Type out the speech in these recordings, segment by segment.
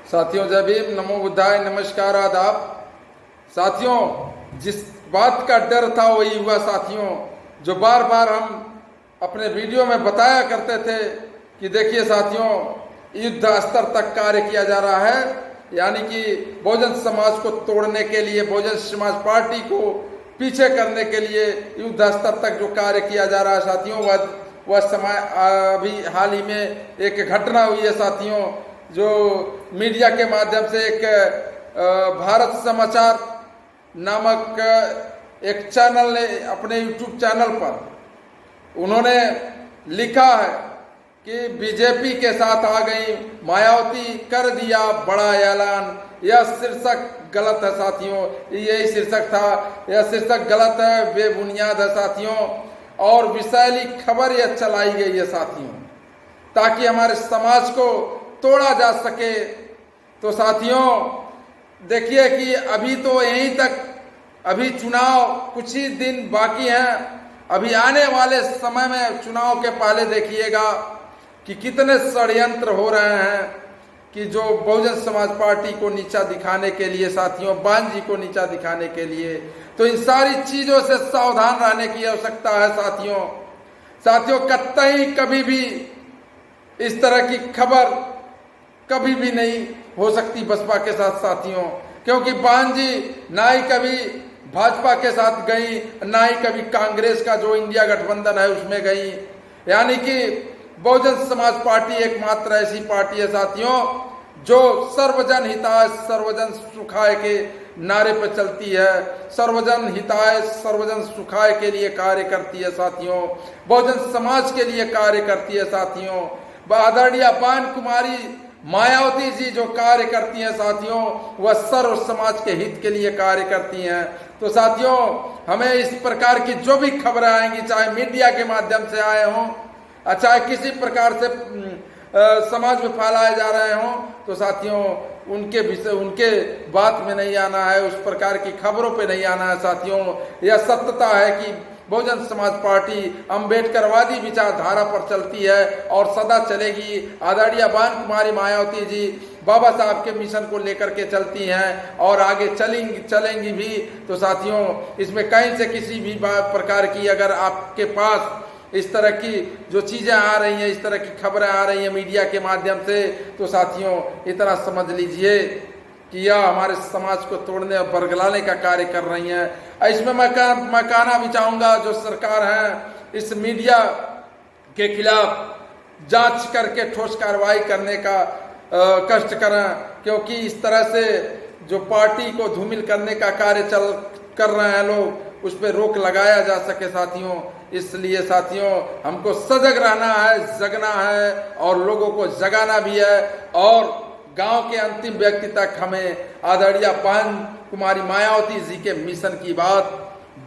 साथियों जय भीम, नमो बुद्धाय, नमस्कार, आदाब। साथियों, जिस बात का डर था वही हुआ साथियों। जो बार बार हम अपने वीडियो में बताया करते थे कि देखिए साथियों, युद्ध स्तर तक कार्य किया जा रहा है, यानी कि बहुजन समाज को तोड़ने के लिए, बहुजन समाज पार्टी को पीछे करने के लिए युद्ध स्तर तक जो कार्य किया जा रहा है साथियों, वह समय अभी हाल ही में एक घटना हुई है साथियों। जो मीडिया के माध्यम से एक भारत समाचार नामक एक चैनल ने अपने यूट्यूब चैनल पर उन्होंने लिखा है कि बीजेपी के साथ आ गई मायावती, कर दिया बड़ा ऐलान। यह शीर्षक गलत है साथियों, यही शीर्षक था, यह शीर्षक गलत है, बेबुनियाद है साथियों, और विषैली खबर यह चलाई गई है साथियों ताकि हमारे समाज को तोड़ा जा सके। तो साथियों देखिए कि अभी तो यहीं तक, अभी चुनाव कुछ ही दिन बाकी हैं। अभी आने वाले समय में चुनाव के पहले देखिएगा कि कितने षड्यंत्र हो रहे हैं कि जो बहुजन समाज पार्टी को नीचा दिखाने के लिए साथियों, बान जी को नीचा दिखाने के लिए, तो इन सारी चीजों से सावधान रहने की आवश्यकता है साथियों। साथियों कतई कभी भी इस तरह की खबर कभी भी नहीं हो सकती बसपा के साथ साथियों, क्योंकि बहन जी ना ही कभी भाजपा के साथ गई, ना ही कभी कांग्रेस का जो इंडिया गठबंधन है उसमें गई। यानी कि बहुजन समाज पार्टी एकमात्र ऐसी पार्टी है साथियों जो सर्वजन हिताय सर्वजन सुखाय के नारे पर चलती है, सर्वजन हिताय सर्वजन सुखाय के लिए कार्य करती है साथियों, बहुजन समाज के लिए कार्य करती है साथियों। आदरणीय बहन कुमारी मायावती जी जो कार्य करती हैं साथियों, वह सर्व समाज के हित के लिए कार्य करती हैं। तो साथियों हमें इस प्रकार की जो भी खबरें आएंगी, चाहे मीडिया के माध्यम से आए हों, चाहे किसी प्रकार से समाज में फैलाए जा रहे हों, तो साथियों उनके विषय, उनके बात में नहीं आना है, उस प्रकार की खबरों पे नहीं आना है साथियों। यह सत्यता है कि बहुजन समाज पार्टी अम्बेडकरवादी विचारधारा पर चलती है और सदा चलेगी। आदरणीय बहन कुमारी मायावती जी बाबा साहब के मिशन को लेकर के चलती हैं और आगे चलेंगी भी। तो साथियों इसमें कहीं से किसी भी प्रकार की अगर आपके पास इस तरह की जो चीजें आ रही हैं, इस तरह की खबरें आ रही हैं मीडिया के माध्यम से, तो साथियों इतना समझ लीजिए कि यह हमारे समाज को तोड़ने और बरगलाने का कार्य कर रही हैं। इसमें मैं कहना भी चाहूँगा जो सरकार है इस मीडिया के खिलाफ जांच करके ठोस कार्रवाई करने का कष्ट करें, क्योंकि इस तरह से जो पार्टी को धूमिल करने का कार्य कर रहे हैं लोग, उस पर रोक लगाया जा सके साथियों। इसलिए साथियों हमको सजग रहना है, जगना है और लोगों को जगाना भी है, और गांव के अंतिम व्यक्ति तक हमें आदरणीय बहन कुमारी मायावती जी के मिशन की बात,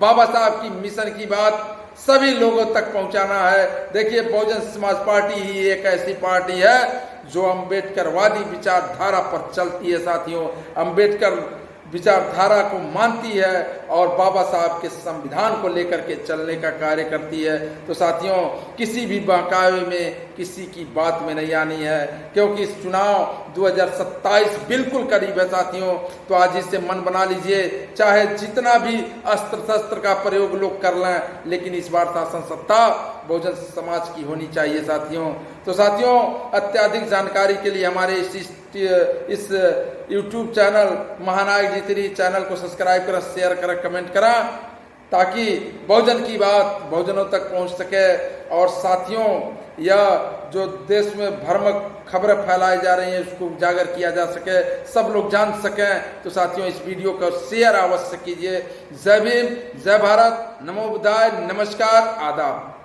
बाबा साहब की मिशन की बात सभी लोगों तक पहुंचाना है। देखिए बहुजन समाज पार्टी ही एक ऐसी पार्टी है जो अम्बेडकरवादी विचारधारा पर चलती है साथियों, अम्बेडकर विचारधारा को मानती है और बाबा साहब के संविधान को लेकर के चलने का कार्य करती है। तो साथियों किसी भी बहकावे में किसी की बात में नहीं आनी है, क्योंकि इस चुनाव 2027 बिल्कुल करीब है साथियों। तो आज इससे मन बना लीजिए, चाहे जितना भी अस्त्र शस्त्र का प्रयोग लोग कर लें, लेकिन इस बार शासन सत्ता बहुजन समाज की होनी चाहिए साथियों। तो साथियों अत्याधिक जानकारी के लिए हमारे इस YouTube चैनल महानायक जितनी चैनल को सब्सक्राइब करें, शेयर करें, कमेंट करें, ताकि बहुजन की बात बहुजनों तक पहुंच सके। और साथियों यह जो देश में भ्रामक खबरें फैलाई जा रही हैं उसको उजागर किया जा सके, सब लोग जान सकें। तो साथियों इस वीडियो को शेयर अवश्य कीजिए। जय भीम, जय भारत, नमो बुद्धाय, नमस्कार, आदाब।